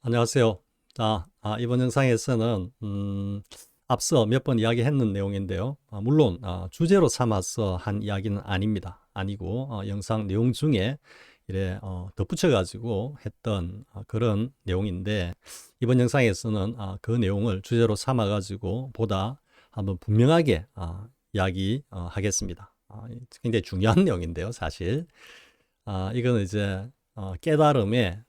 안녕하세요. 자, 이번 영상에서는 앞서 몇 번 이야기했는 내용인데요. 물론 주제로 삼아서 한 이야기는 아닙니다. 아니고 영상 내용 중에 이래 덧붙여 가지고 했던 그런 내용인데, 이번 영상에서는 그 내용을 주제로 삼아 가지고 보다 한번 분명하게 이야기하겠습니다. 굉장히 중요한 내용인데요, 사실. 이거는 이제 깨달음의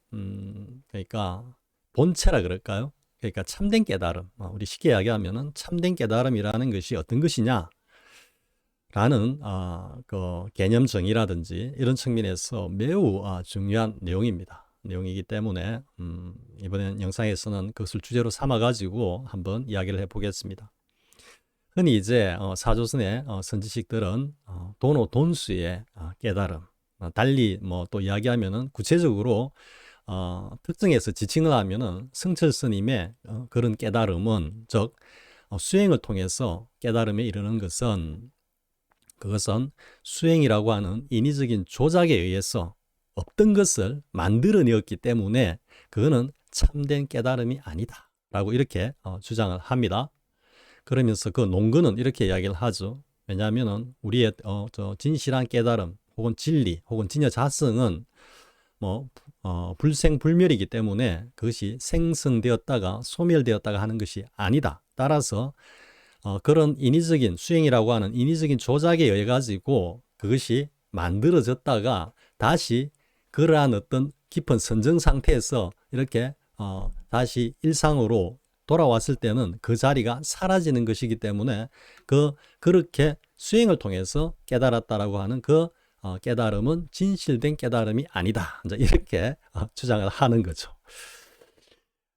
그러니까 본체라 그럴까요? 그러니까 참된 깨달음. 우리 쉽게 이야기하면은 참된 깨달음이라는 것이 어떤 것이냐? 라는 그 개념 정의라든지 이런 측면에서 매우 중요한 내용입니다. 내용이기 때문에 이번 영상에서는 그것을 주제로 삼아 가지고 한번 이야기를 해 보겠습니다. 흔히 이제 사조선의 선지식들은 도노 돈수의 깨달음, 달리 뭐 또 이야기하면은 구체적으로 특정해서 지칭을 하면은 성철 스님의 그런 깨달음은, 즉 수행을 통해서 깨달음에 이르는 것은, 그것은 수행이라고 하는 인위적인 조작에 의해서 없던 것을 만들어내었기 때문에 그거는 참된 깨달음이 아니다 라고 이렇게 주장을 합니다. 그러면서 그 논거는 이렇게 이야기를 하죠. 왜냐하면은 우리의 진실한 깨달음 혹은 진리 혹은 진여자성은 뭐 불생불멸이기 때문에 그것이 생성되었다가 소멸되었다가 하는 것이 아니다. 따라서 그런 인위적인 수행이라고 하는 인위적인 조작에 의해 가지고 그것이 만들어졌다가 다시 그러한 어떤 깊은 선정 상태에서 이렇게 다시 일상으로 돌아왔을 때는 그 자리가 사라지는 것이기 때문에 그렇게 수행을 통해서 깨달았다라고 하는 그 깨달음은 진실된 깨달음이 아니다. 이제 이렇게 주장을 하는 거죠.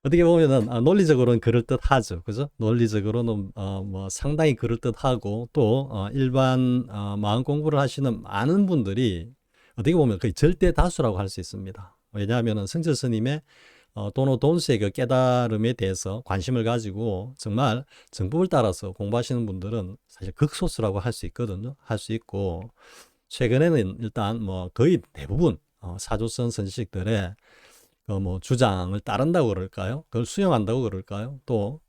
어떻게 보면은 논리적으로는 그럴듯하죠. 그죠? 논리적으로는 뭐 상당히 그럴듯하고, 또 일반 마음 공부를 하시는 많은 분들이 어떻게 보면 거의 절대 다수라고 할 수 있습니다. 왜냐하면은 성철 스님의 도노 돈수의 그 깨달음에 대해서 관심을 가지고 정말 정법을 따라서 공부하시는 분들은 사실 극소수라고 할 수 있거든요. 할 수 있고, 최근에는 일단 뭐 거의 대부분 사조선 선식들의 뭐 주장을 따른다고 그럴까요? 그걸 수용한다고 그럴까요? 또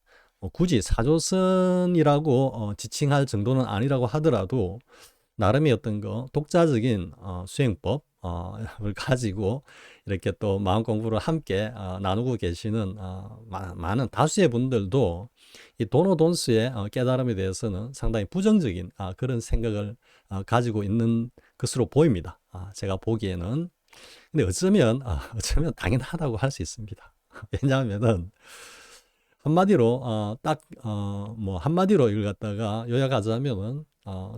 굳이 사조선이라고 지칭할 정도는 아니라고 하더라도 나름의 어떤 거 독자적인 수행법 을 가지고 이렇게 또 마음 공부를 함께 나누고 계시는 많은 다수의 분들도 이 도노돈수의 깨달음에 대해서는 상당히 부정적인 그런 생각을 가지고 있는 것으로 보입니다. 제가 보기에는. 근데 어쩌면 당연하다고 할 수 있습니다. 왜냐하면은 한마디로 뭐 한마디로 이걸 갖다가 요약하자면은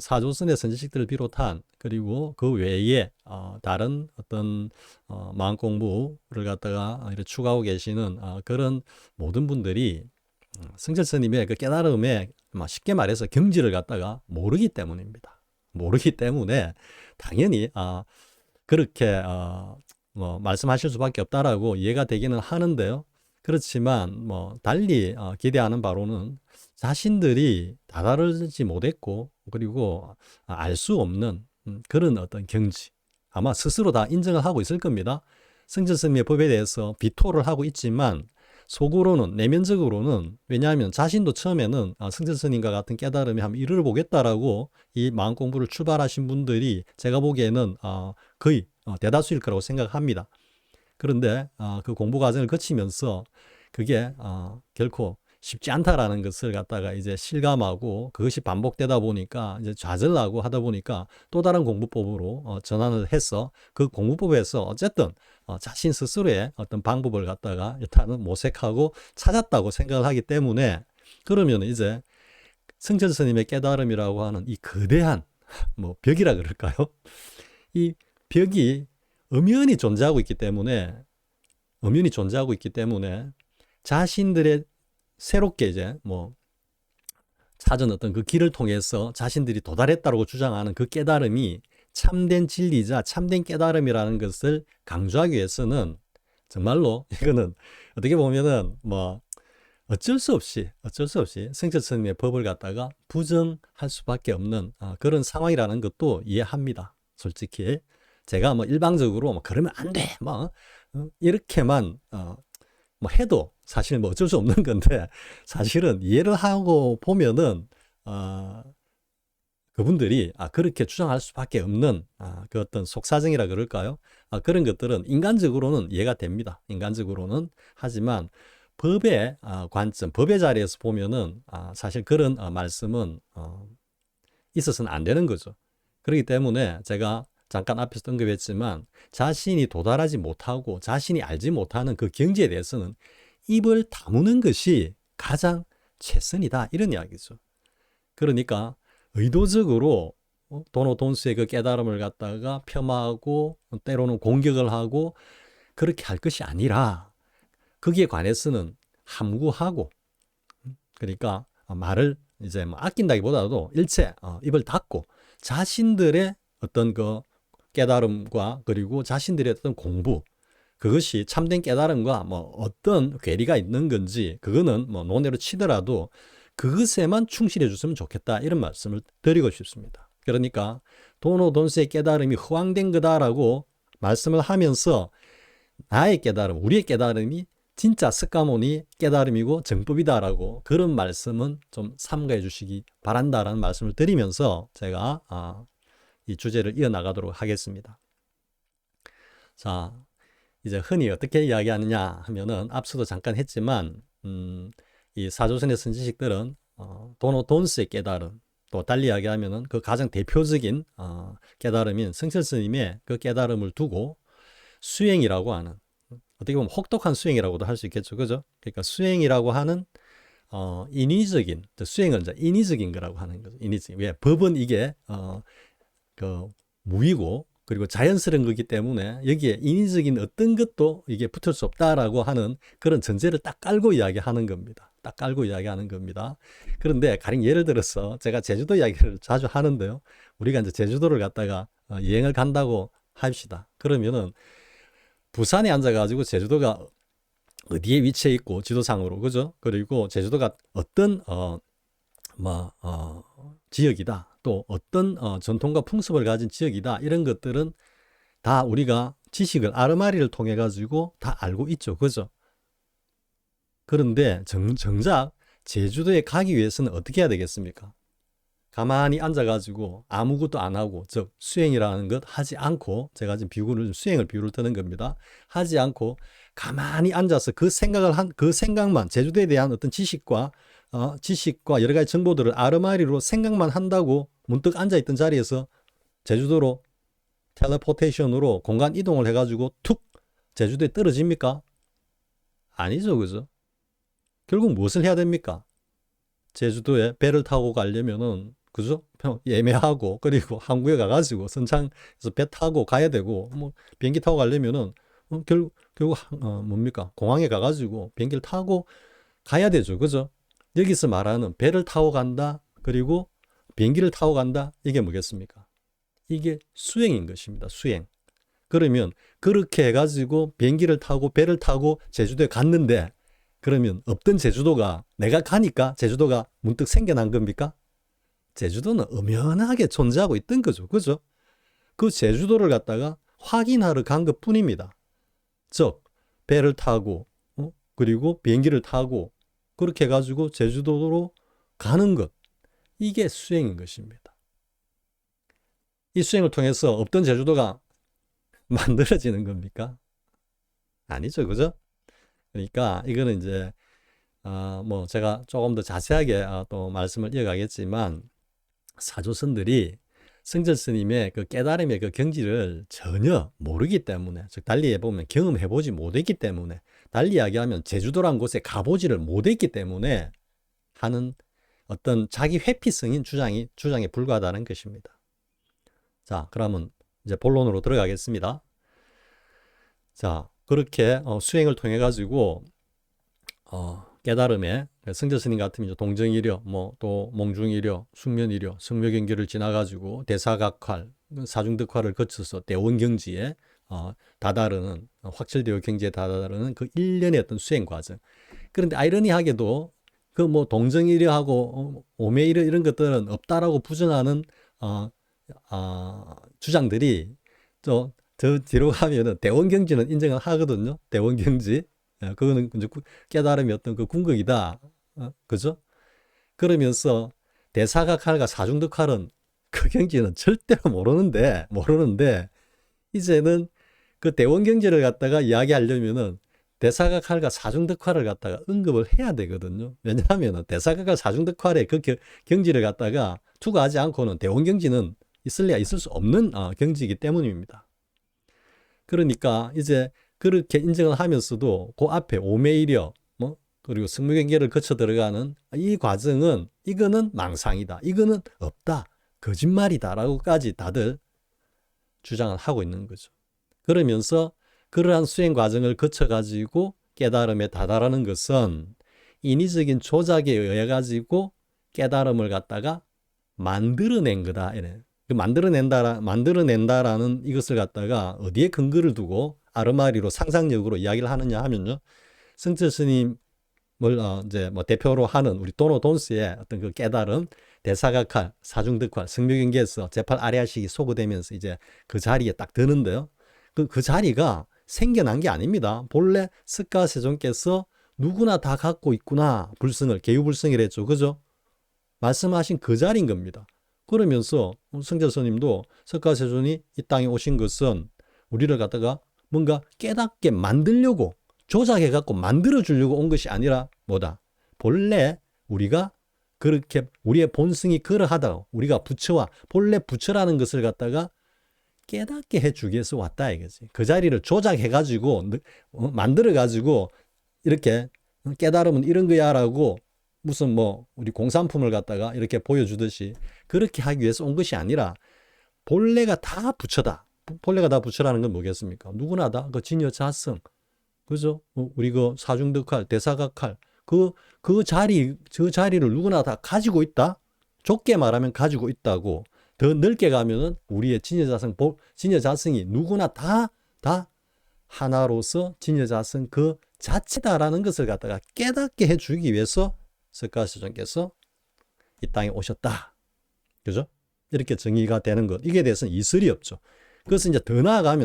사조선의 선지식들을 비롯한, 그리고 그 외에 다른 어떤 마음 공부를 갖다가 이렇게 추구하고 계시는 그런 모든 분들이 성철 스님의 그 깨달음에 쉽게 말해서 경지를 갖다가 모르기 때문입니다. 모르기 때문에 당연히 그렇게 뭐 말씀하실 수밖에 없다라고 이해가 되기는 하는데요. 그렇지만 뭐 달리 기대하는 바로는 자신들이 다다르지 못했고, 그리고 알 수 없는 그런 어떤 경지, 아마 스스로 다 인정을 하고 있을 겁니다. 성철 스님의 법에 대해서 비토를 하고 있지만 속으로는, 내면적으로는, 왜냐하면 자신도 처음에는 성철 스님과 같은 깨달음에 한번 이르러 보겠다라고 이 마음 공부를 출발하신 분들이 제가 보기에는 거의 대다수일 거라고 생각합니다. 그런데 그 공부 과정을 거치면서 그게 결코 쉽지 않다라는 것을 갖다가 이제 실감하고, 그것이 반복되다 보니까 이제 좌절하고 하다 보니까 또 다른 공부법으로 전환을 해서 그 공부법에서 어쨌든 자신 스스로의 어떤 방법을 갖다가 일단은 모색하고 찾았다고 생각을 하기 때문에, 그러면 이제 성철 스님의 깨달음이라고 하는 이 거대한 뭐 벽이라 그럴까요? 이 벽이 엄연히 존재하고 있기 때문에, 자신들의 새롭게 이제 뭐 찾은 어떤 그 길을 통해서 자신들이 도달했다고 주장하는 그 깨달음이 참된 진리자 참된 깨달음이라는 것을 강조하기 위해서는 정말로 이거는 어떻게 보면은 뭐 어쩔 수 없이 성철 스님의 법을 갖다가 부정할 수밖에 없는 그런 상황이라는 것도 이해합니다. 솔직히 제가 뭐 일방적으로 뭐 그러면 안 돼, 뭐 이렇게만 뭐 해도 사실 뭐 어쩔 수 없는 건데 사실은 이해를 하고 보면은 그분들이 그렇게 주장할 수밖에 없는 그 어떤 속사정이라 그럴까요? 그런 것들은 인간적으로는 이해가 됩니다. 인간적으로는. 하지만 법의 관점, 법의 자리에서 보면은 사실 그런 말씀은 있어서는 안 되는 거죠. 그렇기 때문에 제가 잠깐 앞에서 언급했지만 자신이 도달하지 못하고 자신이 알지 못하는 그 경지에 대해서는 입을 다무는 것이 가장 최선이다. 이런 이야기죠. 그러니까 의도적으로 도노돈스의 그 깨달음을 갖다가 폄하하고 때로는 공격을 하고 그렇게 할 것이 아니라 거기에 관해서는 함구하고 그러니까 말을 이제 뭐 아낀다기보다도 일체 입을 닫고 자신들의 어떤 그 깨달음과 그리고 자신들의 어떤 공부 그것이 참된 깨달음과 뭐 어떤 괴리가 있는 건지 그거는 뭐 논외로 치더라도 그것에만 충실해 줬으면 좋겠다 이런 말씀을 드리고 싶습니다. 그러니까 도노돈스의 깨달음이 허황된 거다라고 말씀을 하면서 나의 깨달음, 우리의 깨달음이 진짜 스카모니 깨달음이고 정법이다라고 그런 말씀은 좀 삼가해 주시기 바란다라는 말씀을 드리면서 제가 이 주제를 이어나가도록 하겠습니다. 자, 이제 흔히 어떻게 이야기하느냐 하면은 앞서도 잠깐 했지만 이 사조선의 선지식들은 도노돈스의 깨달음 또 달리 이야기하면은 그 가장 대표적인 깨달음인 성철 스님의 그 깨달음을 두고 수행이라고 하는 어떻게 보면 혹독한 수행이라고도 할 수 있겠죠. 그죠? 그러니까 수행이라고 하는 인위적인 수행은 이제 인위적인 거라고 하는 거죠. 인위적인. 왜? 법은 이게 그 무위고 그리고 자연스러운 거기 때문에 여기에 인위적인 어떤 것도 이게 붙을 수 없다라고 하는 그런 전제를 딱 깔고 이야기하는 겁니다. 딱 깔고 이야기하는 겁니다. 그런데 가령 예를 들어서 제가 제주도 이야기를 자주 하는데요. 우리가 이제 제주도를 갔다가 여행을 간다고 합시다. 그러면은 부산에 앉아가지고 제주도가 어디에 위치해 있고 지도상으로 그죠? 그리고 제주도가 어떤 지역이다. 또 어떤 전통과 풍습을 가진 지역이다. 이런 것들은 다 우리가 지식을 아르마리를 통해 가지고 다 알고 있죠. 그죠? 그런데 정작 제주도에 가기 위해서는 어떻게 해야 되겠습니까? 가만히 앉아가지고 아무것도 안 하고, 즉 수행이라는 것 하지 않고, 제가 지금 수행을 비유를 드는 겁니다. 하지 않고 가만히 앉아서 그 생각만 제주도에 대한 어떤 지식과 여러 가지 정보들을 아르마리로 생각만 한다고 문득 앉아있던 자리에서 제주도로 텔레포테이션으로 공간 이동을 해가지고 툭 제주도에 떨어집니까? 아니죠, 그죠? 결국 무엇을 해야 됩니까? 제주도에 배를 타고 가려면은 그죠? 예매하고 그리고 항구에 가가지고 선창에서 배 타고 가야 되고 뭐 비행기 타고 가려면은 결국 뭡니까? 공항에 가가지고 비행기를 타고 가야 되죠, 그죠? 여기서 말하는 배를 타고 간다 그리고 비행기를 타고 간다 이게 뭐겠습니까? 이게 수행인 것입니다. 수행. 그러면 그렇게 해가지고 비행기를 타고 배를 타고 제주도에 갔는데 그러면 없던 제주도가 내가 가니까 제주도가 문득 생겨난 겁니까? 제주도는 엄연하게 존재하고 있던 거죠. 그죠? 그 제주도를 갖다가 확인하러 간 것 뿐입니다. 즉, 배를 타고, 그리고 비행기를 타고, 그렇게 해가지고 제주도로 가는 것. 이게 수행인 것입니다. 이 수행을 통해서 없던 제주도가 만들어지는 겁니까? 아니죠. 그죠? 그러니까 이거는 이제 뭐 제가 조금 더 자세하게 또 말씀을 이어가겠지만 사조선들이 성철 스님의 그 깨달음의 그 경지를 전혀 모르기 때문에 즉 달리 해보면 경험해보지 못했기 때문에 달리 이야기하면 제주도란 곳에 가보지를 못했기 때문에 하는 어떤 자기 회피성인 주장에 불과하다는 것입니다. 자, 그러면 이제 본론으로 들어가겠습니다. 자, 그렇게 수행을 통해 가지고 깨달음에 성철 스님 같으면 이제 동정이려, 뭐 또 몽중이려, 숙면이려, 성묘경계를 지나가지고 대사각활, 사중득활을 거쳐서 대원경지에 다다르는 확철대오 경지에 다다르는 그 일련의 어떤 수행 과정. 그런데 아이러니하게도 그 뭐 동정이려하고 오매이려 이런 것들은 없다라고 부정하는 주장들이 저 뒤로 가면은 대원경지는 인정을 하거든요. 대원경지. 예, 그거는 이제 깨달음이 어떤 그 궁극이다. 그죠? 그러면서 대사각할과 사중득할은 그 경지는 절대로 모르는데 이제는 그 대원경지를 갖다가 이야기하려면은 대사각할과 사중득할을 갖다가 언급을 해야 되거든요. 왜냐하면 대사각할 사중득할의 그 경지를 갖다가 투과하지 않고는 대원경지는 있을 수 없는 경지이기 때문입니다. 그러니까 이제 그렇게 인정을 하면서도 그 앞에 오매이려 뭐 그리고 승무경계를 거쳐 들어가는 이 과정은 이거는 망상이다. 이거는 없다. 거짓말이다라고까지 다들 주장을 하고 있는 거죠. 그러면서 그러한 수행 과정을 거쳐 가지고 깨달음에 다다라는 것은 인위적인 조작에 의해 가지고 깨달음을 갖다가 만들어낸 거다. 이래. 만들어낸다라는 이것을 갖다가 어디에 근거를 두고 아르마리로 상상력으로 이야기를 하느냐 하면요. 성철 스님을 이제 뭐 대표로 하는 우리 도노돈스의 어떤 그 깨달음, 대사각할, 사중득할, 승묘경계에서 제8아리아식이 소거되면서 이제 그 자리에 딱 드는데요. 그 자리가 생겨난 게 아닙니다. 본래 스가세존께서 누구나 다 갖고 있구나. 불성을, 개유불성이랬죠. 그죠? 말씀하신 그 자리인 겁니다. 그러면서 성자 스님도 석가세존이 이 땅에 오신 것은 우리를 갖다가 뭔가 깨닫게 만들려고 조작해갖고 만들어주려고 온 것이 아니라 뭐다? 본래 우리가 그렇게 우리의 본성이 그러하다. 우리가 부처와 본래 부처라는 것을 갖다가 깨닫게 해주기 위해서 왔다 이거지. 그 자리를 조작해가지고 만들어가지고 이렇게 깨달으면 이런 거야라고 무슨 뭐 우리 공산품을 갖다가 이렇게 보여주듯이 그렇게 하기 위해서 온 것이 아니라 본래가 다 부처다. 본래가 다 부처라는 건 뭐겠습니까? 누구나 다 그 진여자성, 그죠? 우리 그 사중득할, 대사각할 그 자리를 누구나 다 가지고 있다. 좁게 말하면 가지고 있다고. 더 넓게 가면은 우리의 진여자성이 누구나 다 하나로서 진여자성 그 자체다라는 것을 갖다가 깨닫게 해주기 위해서 석가시존께서 이 땅에 오셨다. 그죠? 이렇게 정의가 되는 것. 이게 대해서는 이설이 없죠. 그래서 이제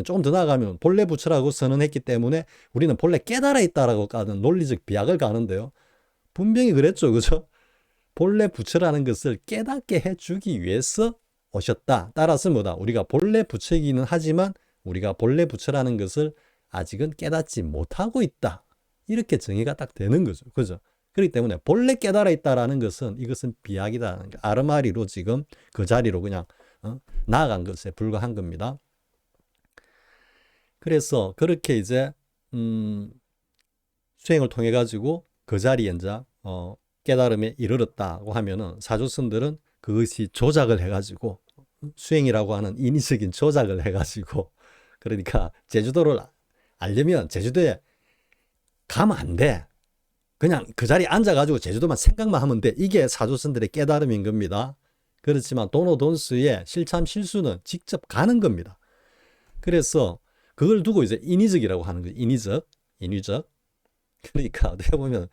조금 더 나아가면 본래 부처라고 선언했기 때문에 우리는 본래 깨달아 있다라고 까는 논리적 비약을 가는데요. 분명히 그랬죠. 그죠? 본래 부처라는 것을 깨닫게 해주기 위해서 오셨다. 따라서 뭐다? 우리가 본래 부처이기는 하지만 우리가 본래 부처라는 것을 아직은 깨닫지 못하고 있다. 이렇게 정의가 딱 되는 거죠. 그죠? 그렇기 때문에 본래 깨달아 있다라는 것은 이것은 비약이다라는 거. 아르마리로 지금 그 자리로 그냥 나아간 것에 불과한 겁니다. 그래서 그렇게 이제 수행을 통해 가지고 그 자리에 이제 깨달음에 이르렀다고 하면은 사조선들은 그것이 조작을 해가지고 수행이라고 하는 인위적인 조작을 해가지고 그러니까 제주도를 알려면 제주도에 가면 안 돼. 그냥 그 자리에 앉아가지고 제주도만 생각만 하면 돼. 이게 사조선들의 깨달음인 겁니다. 그렇지만 도노돈스의 실참실수는 직접 가는 겁니다. 그래서 그걸 두고 이제 인위적이라고 하는 거예요. 인위적. 그러니까 어떻게 보면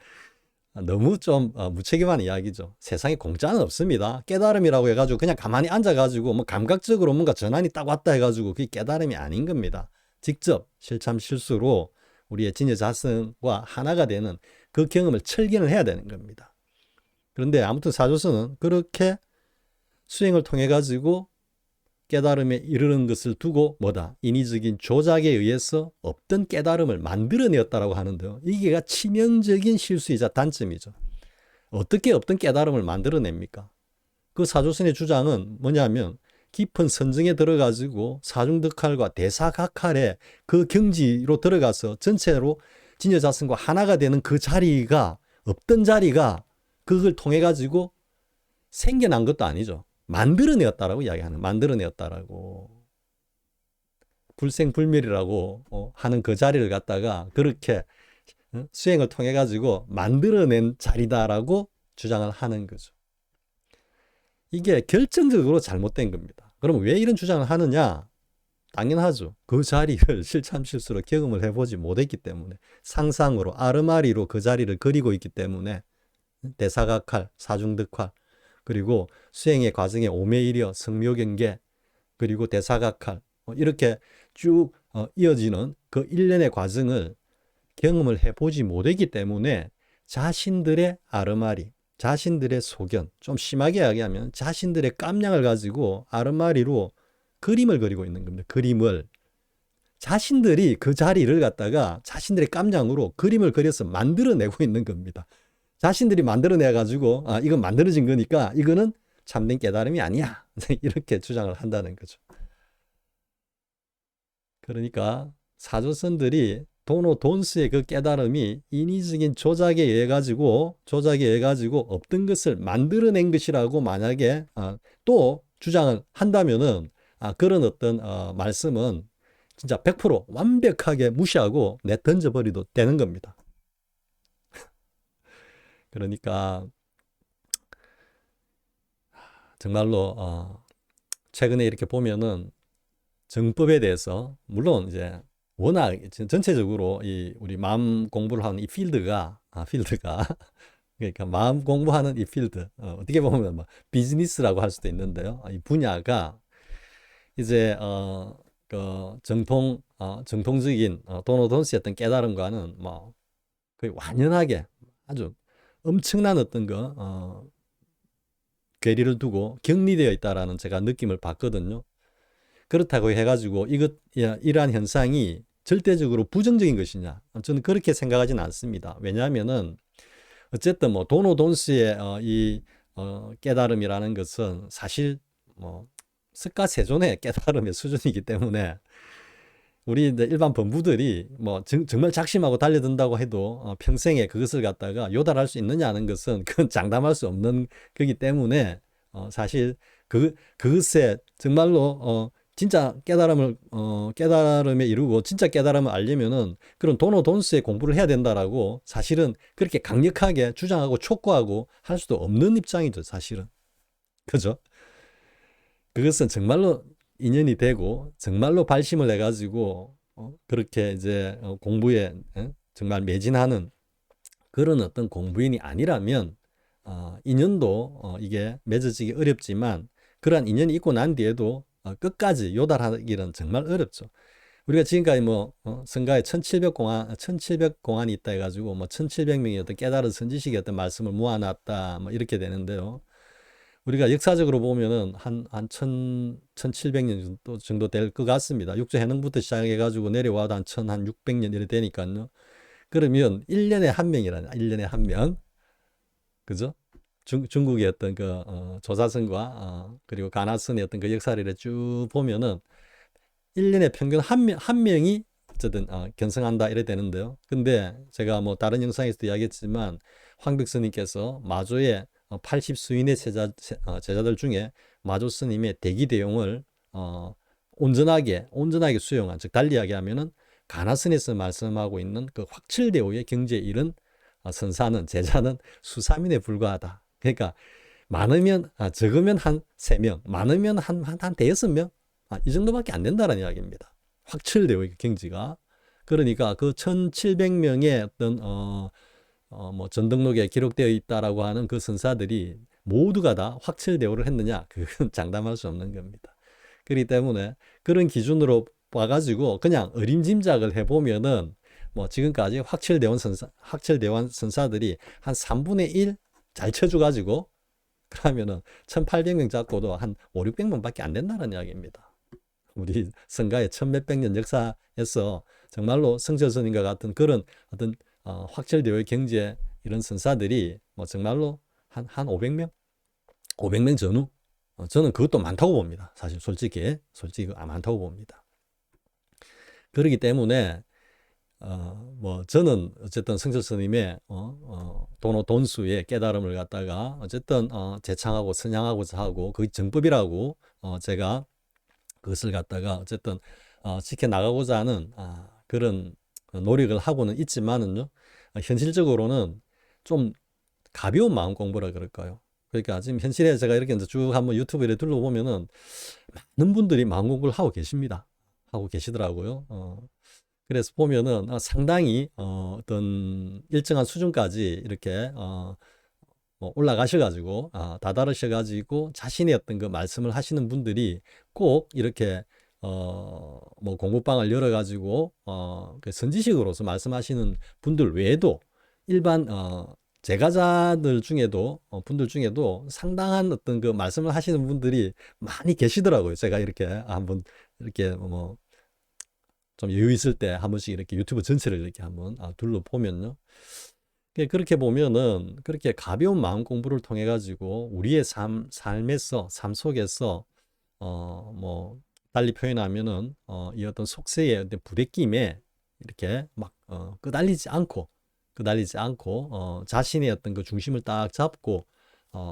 너무 좀 무책임한 이야기죠. 세상에 공짜는 없습니다. 깨달음이라고 해가지고 그냥 가만히 앉아가지고 뭐 감각적으로 뭔가 전환이 딱 왔다 해가지고 그게 깨달음이 아닌 겁니다. 직접 실참실수로 우리의 진여자성과 하나가 되는 그 경험을 철견을 해야 되는 겁니다. 그런데 아무튼 사조선은 그렇게 수행을 통해 가지고 깨달음에 이르는 것을 두고 뭐다? 인위적인 조작에 의해서 없던 깨달음을 만들어내었다라고 하는데요. 이게 치명적인 실수이자 단점이죠. 어떻게 없던 깨달음을 만들어냅니까? 그 사조선의 주장은 뭐냐면 깊은 선정에 들어가지고 사중득할과 대사각할의 그 경지로 들어가서 전체로 진여자성과 하나가 되는 그 자리가 없던 자리가 그걸 통해 가지고 생겨난 것도 아니죠. 만들어내었다라고 이야기하는 만들어내었다라고 불생불멸이라고 하는 그 자리를 갖다가 그렇게 수행을 통해 가지고 만들어낸 자리다라고 주장을 하는 거죠. 이게 결정적으로 잘못된 겁니다. 그럼 왜 이런 주장을 하느냐? 당연하죠. 그 자리를 실참실수로 경험을 해보지 못했기 때문에 상상으로 아르마리로 그 자리를 그리고 있기 때문에 대사각할, 사중득할 그리고 수행의 과정에 오매이려, 성묘경계 그리고 대사각할 이렇게 쭉 이어지는 그 일련의 과정을 경험을 해보지 못했기 때문에 자신들의 아르마리, 자신들의 소견, 좀 심하게 이야기하면 자신들의 깜냥을 가지고 아르마리로 그림을 그리고 있는 겁니다. 그림을. 자신들이 그 자리를 갖다가 자신들의 깜냥으로 그림을 그려서 만들어내고 있는 겁니다. 자신들이 만들어내가지고 이건 만들어진 거니까 이거는 참된 깨달음이 아니야. 이렇게 주장을 한다는 거죠. 그러니까 사조선들이 도노돈스의 그 깨달음이 인위적인 조작에 의해 가지고 없던 것을 만들어낸 것이라고 만약에 또 주장을 한다면은 그런 어떤 말씀은 진짜 100% 완벽하게 무시하고 던져버리도 되는 겁니다. 그러니까 정말로 최근에 이렇게 보면은 정법에 대해서 물론 이제 워낙 전체적으로 우리 마음 공부를 하는 이 필드가 그러니까 마음 공부하는 이 필드 어떻게 보면 뭐 비즈니스라고 할 수도 있는데요. 이 분야가 이제 그 정통적인 도노돈스의 어떤 깨달음과는 뭐 거의 완연하게 아주 엄청난 어떤 괴리를 두고 격리되어 있다라는 제가 느낌을 받거든요. 그렇다고 해가지고 이러한 현상이 절대적으로 부정적인 것이냐? 저는 그렇게 생각하지는 않습니다. 왜냐하면은 어쨌든 뭐 도노돈스의 이 깨달음이라는 것은 사실 뭐 석가세존의 깨달음의 수준이기 때문에 우리 일반 범부들이 뭐 정말 작심하고 달려든다고 해도 평생에 그것을 갖다가 요달할 수 있느냐는 것은 그건 장담할 수 없는 거기 때문에 사실 그것에 정말로 진짜 깨달음에 이르고 진짜 깨달음을 알려면은 그런 도노돈스의 공부를 해야 된다라고 사실은 그렇게 강력하게 주장하고 촉구하고 할 수도 없는 입장이죠, 사실은. 그죠? 그것은 정말로 인연이 되고 정말로 발심을 해가지고 그렇게 이제 공부에 정말 매진하는 그런 어떤 공부인이 아니라면 인연도 이게 맺어지기 어렵지만 그러한 인연이 있고 난 뒤에도 끝까지 요달하기는 정말 어렵죠. 우리가 지금까지 뭐 성가에 1700공안이 있다 해가지고 뭐 1700명의 어떤 깨달은 선지식의 어떤 말씀을 모아놨다 뭐 이렇게 되는데요. 우리가 역사적으로 보면은 한 1700년 정도 될 것 같습니다. 육조해능부터 시작해가지고 내려와도 한 1600년 이래 되니까요. 그러면 1년에 한 명이라는 1년에 한 명. 그죠? 중국의 어떤 조사선과 그리고 가나선의 어떤 그 역사를 쭉 보면은 1년에 평균 한 명이 어쨌든 견성한다 이래 되는데요. 근데 제가 뭐 다른 영상에서도 이야기했지만 황백스님께서 마조의 80수인의 제자들 중에 마조 스님의 대기대용을 온전하게 수용한, 즉 달리 이야기하면은 가나선에서 말씀하고 있는 그 확철대오의 경지에 이른 선사는, 제자는 수삼인에 불과하다. 그러니까 많으면 적으면 한 3명, 많으면 한 대여섯 명, 이 정도밖에 안 된다는 이야기입니다. 확철대오의 경지가. 그러니까 그 1700명의 어떤 뭐 전등록에 기록되어 있다라고 하는 그 선사들이 모두가 다 확철대오를 했느냐? 그건 장담할 수 없는 겁니다. 그렇기 때문에 그런 기준으로 봐가지고 그냥 어림짐작을 해보면은 뭐 지금까지 확철대원 선사들이 한 3분의 1 잘 쳐줘가지고 그러면은 1800명 잡고도 한 5, 600명밖에 안 된다는 이야기입니다. 우리 성가의 천몇백 년 역사에서 정말로 성철스님과 같은 그런 어떤 확철대오의 경지에 이런 선사들이 뭐 정말로 한 500명? 500명 전후? 저는 그것도 많다고 봅니다. 사실 솔직히 많다고 봅니다. 그렇기 때문에 뭐 저는 어쨌든 성철스님의 도노돈수의 깨달음을 갖다가 어쨌든 재창하고 선양하고자 하고 그 정법이라고 제가 그것을 갖다가 어쨌든 지켜나가고자 하는 그런 노력을 하고는 있지만은요, 현실적으로는 좀 가벼운 마음 공부라 그럴까요? 그러니까 지금 현실에 제가 이렇게 이제 쭉 한번 유튜브에 둘러보면은 많은 분들이 마음 공부를 하고 계십니다. 하고 계시더라고요. 그래서 보면은 상당히 어떤 일정한 수준까지 이렇게 뭐 올라가셔가지고 다다르셔가지고 자신의 어떤 그 말씀을 하시는 분들이 꼭 이렇게 뭐 공부방을 열어가지고 그 선지식으로서 말씀하시는 분들 외에도 일반 제가자들 중에도 분들 중에도 상당한 어떤 그 말씀을 하시는 분들이 많이 계시더라고요. 제가 이렇게 한번 이렇게 뭐 좀 여유 있을 때 한 번씩 이렇게 유튜브 전체를 이렇게 한번 둘러보면요. 그렇게 보면은 그렇게 가벼운 마음 공부를 통해 가지고 우리의 삶에서 삶 속에서 뭐 달리 표현하면은 이 어떤 속세의 어떤 부대낌에 이렇게 막 끄달리지 않고 자신의 어떤 그 중심을 딱 잡고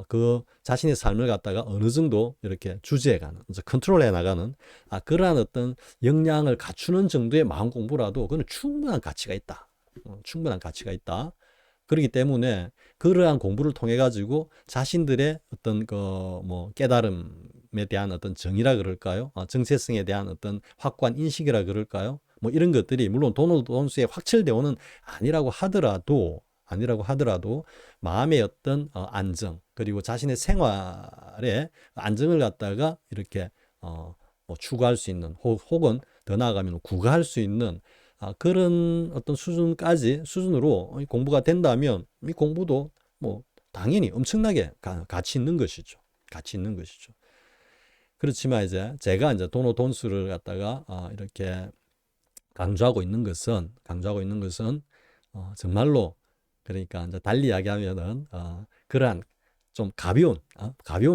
그 자신의 삶을 갖다가 어느 정도 이렇게 주재해가는, 컨트롤해 나가는 그러한 어떤 역량을 갖추는 정도의 마음 공부라도 그건 충분한 가치가 있다. 충분한 가치가 있다. 그렇기 때문에 그러한 공부를 통해 가지고 자신들의 어떤 그 뭐 깨달음에 대한 어떤 정의라 그럴까요? 정체성에 대한 어떤 확고한 인식이라 그럴까요? 뭐 이런 것들이 물론 돈수의 확철되어는 아니라고 하더라도 마음의 어떤 안정 그리고 자신의 생활의 안정을 갖다가 이렇게 뭐 추구할 수 있는 혹은 더 나아가면 구가할 수 있는 그런 어떤 수준으로 공부가 된다면 이 공부도 뭐 당연히 엄청나게 가치 있는 것이죠. 가치 있는 것이죠. 그렇지만 이제 제가 이제 돈수를 갖다가 이렇게 강조하고 있는 것은 정말로 그러니까 이제 달리 이야기하면은 그러한 좀 가벼운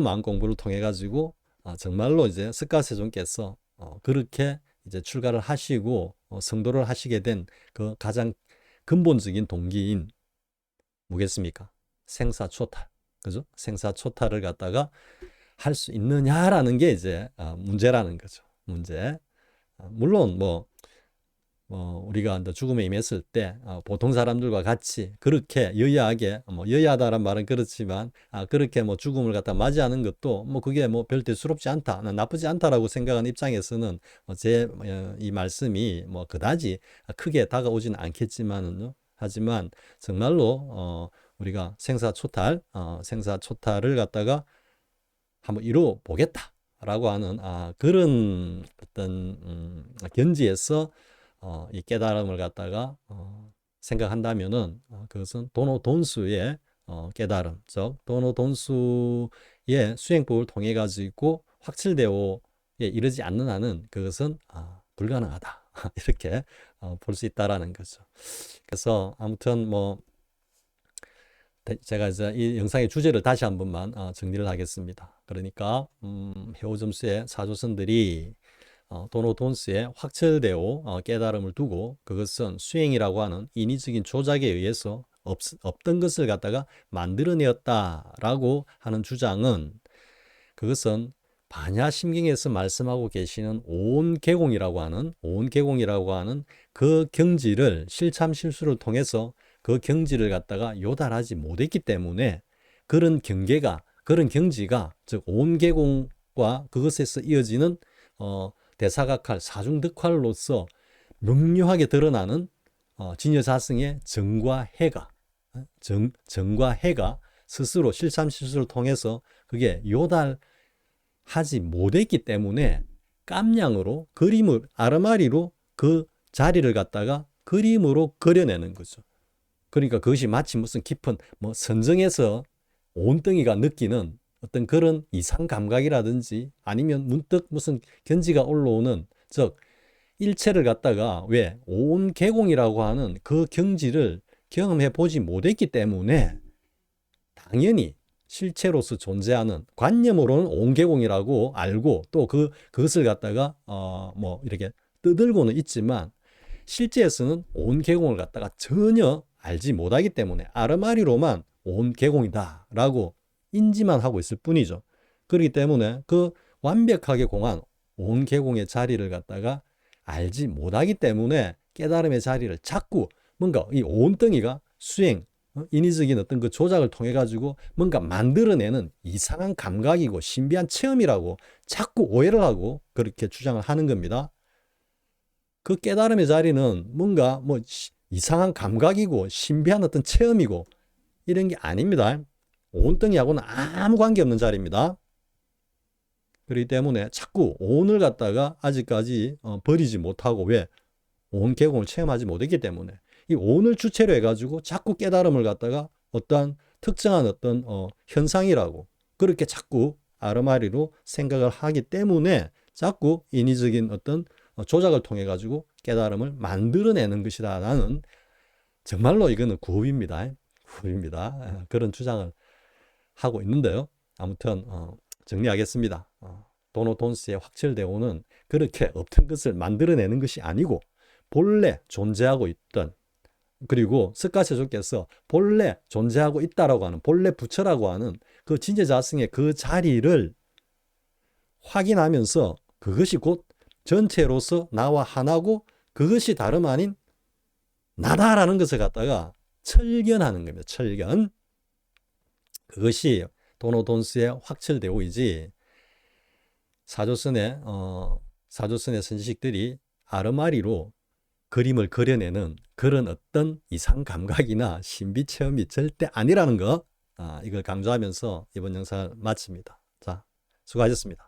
마음 공부를 통해 가지고 정말로 이제 석가세존께서 그렇게 이제 출가를 하시고 성도를 하시게 된 그 가장 근본적인 동기인 뭐겠습니까? 생사초탈, 그죠? 생사초탈을 갖다가 할 수 있느냐라는 게 이제 문제라는 거죠. 문제. 물론 뭐 우리가 죽음에 임했을 때 보통 사람들과 같이 그렇게 여야하게 뭐 여야하다란 말은 그렇지만 그렇게 뭐 죽음을 갖다 맞이하는 것도 뭐 그게 뭐 별 대수롭지 않다, 나쁘지 않다라고 생각하는 입장에서는 제 이 말씀이 뭐 그다지 크게 다가오지는 않겠지만은요. 하지만 정말로 우리가 생사초탈을 갖다가 한번 이루어 보겠다라고 하는 그런 어떤 견지에서 이 깨달음을 갖다가 생각한다면은 그것은 돈수의 깨달음, 즉 돈수의 수행법을 통해 가지고 확철대오에 이르지 않는 한은 그것은 불가능하다. 이렇게 볼 수 있다라는 거죠. 그래서 아무튼 뭐 제가 이제 이 영상의 주제를 다시 한 번만 정리를 하겠습니다. 그러니까 해오점수의 사조선들이 돈수의 확철대오 깨달음을 두고 그것은 수행이라고 하는 인위적인 조작에 의해서 없던 것을 갖다가 만들어내었다라고 하는 주장은 그것은 반야심경에서 말씀하고 계시는 오온계공이라고 하는 그 경지를 실참실수를 통해서 그 경지를 갖다가 요달하지 못했기 때문에 그런 경지가 즉 오온계공과 그것에서 이어지는 대사각할 사중득활로서 명료하게 드러나는 진여자성의 정과 해가 스스로 실참실수를 통해서 그게 요달하지 못했기 때문에 깜냥으로 아르마리로 그 자리를 갖다가 그림으로 그려내는 거죠. 그러니까 그것이 마치 무슨 깊은 뭐 선정에서 온덩이가 느끼는 어떤 그런 이상 감각이라든지 아니면 문득 무슨 견지가 올라오는, 즉 일체를 갖다가 왜 온계공이라고 하는 그 경지를 경험해 보지 못했기 때문에 당연히 실체로서 존재하는, 관념으로는 온계공이라고 알고 또 그것을 갖다가 뭐 이렇게 떠들고는 있지만 실제에서는 온계공을 갖다가 전혀 알지 못하기 때문에 아르마리로만 온계공이다라고 인지만 하고 있을 뿐이죠. 그렇기 때문에 그 완벽하게 공한 온계공의 자리를 갖다가 알지 못하기 때문에 깨달음의 자리를 자꾸 뭔가 이 온덩이가 인위적인 어떤 그 조작을 통해 가지고 뭔가 만들어내는 이상한 감각이고 신비한 체험이라고 자꾸 오해를 하고 그렇게 주장을 하는 겁니다. 그 깨달음의 자리는 뭔가 뭐 이상한 감각이고 신비한 어떤 체험이고 이런 게 아닙니다. 온덩이하고는 아무 관계없는 자리입니다. 그렇기 때문에 자꾸 오온을 갖다가 아직까지 버리지 못하고, 왜? 오온 개공을 체험하지 못했기 때문에 이 오온을 주체로 해가지고 자꾸 깨달음을 갖다가 어떠한 특정한 어떤 현상이라고 그렇게 자꾸 아르마리로 생각을 하기 때문에 자꾸 인위적인 어떤 조작을 통해 가지고 깨달음을 만들어내는 것이다 라는, 정말로 이거는 구호입니다. 구호입니다. 그런 주장을 하고 있는데요. 아무튼 정리하겠습니다. 도노돈스의 확철대오는 그렇게 없던 것을 만들어내는 것이 아니고 본래 존재하고 있던, 그리고 스카세조께서 본래 존재하고 있다라고 하는, 본래 부처라고 하는 그 진제자성의 그 자리를 확인하면서 그것이 곧 전체로서 나와 하나고 그것이 다름 아닌 나다라는 것을 갖다가 철견하는 겁니다. 철견. 그것이 도노돈스의 확철대오이지, 사조선의 선지식들이 아르마리로 그림을 그려내는 그런 어떤 이상 감각이나 신비 체험이 절대 아니라는 거, 이걸 강조하면서 이번 영상을 마칩니다. 자, 수고하셨습니다.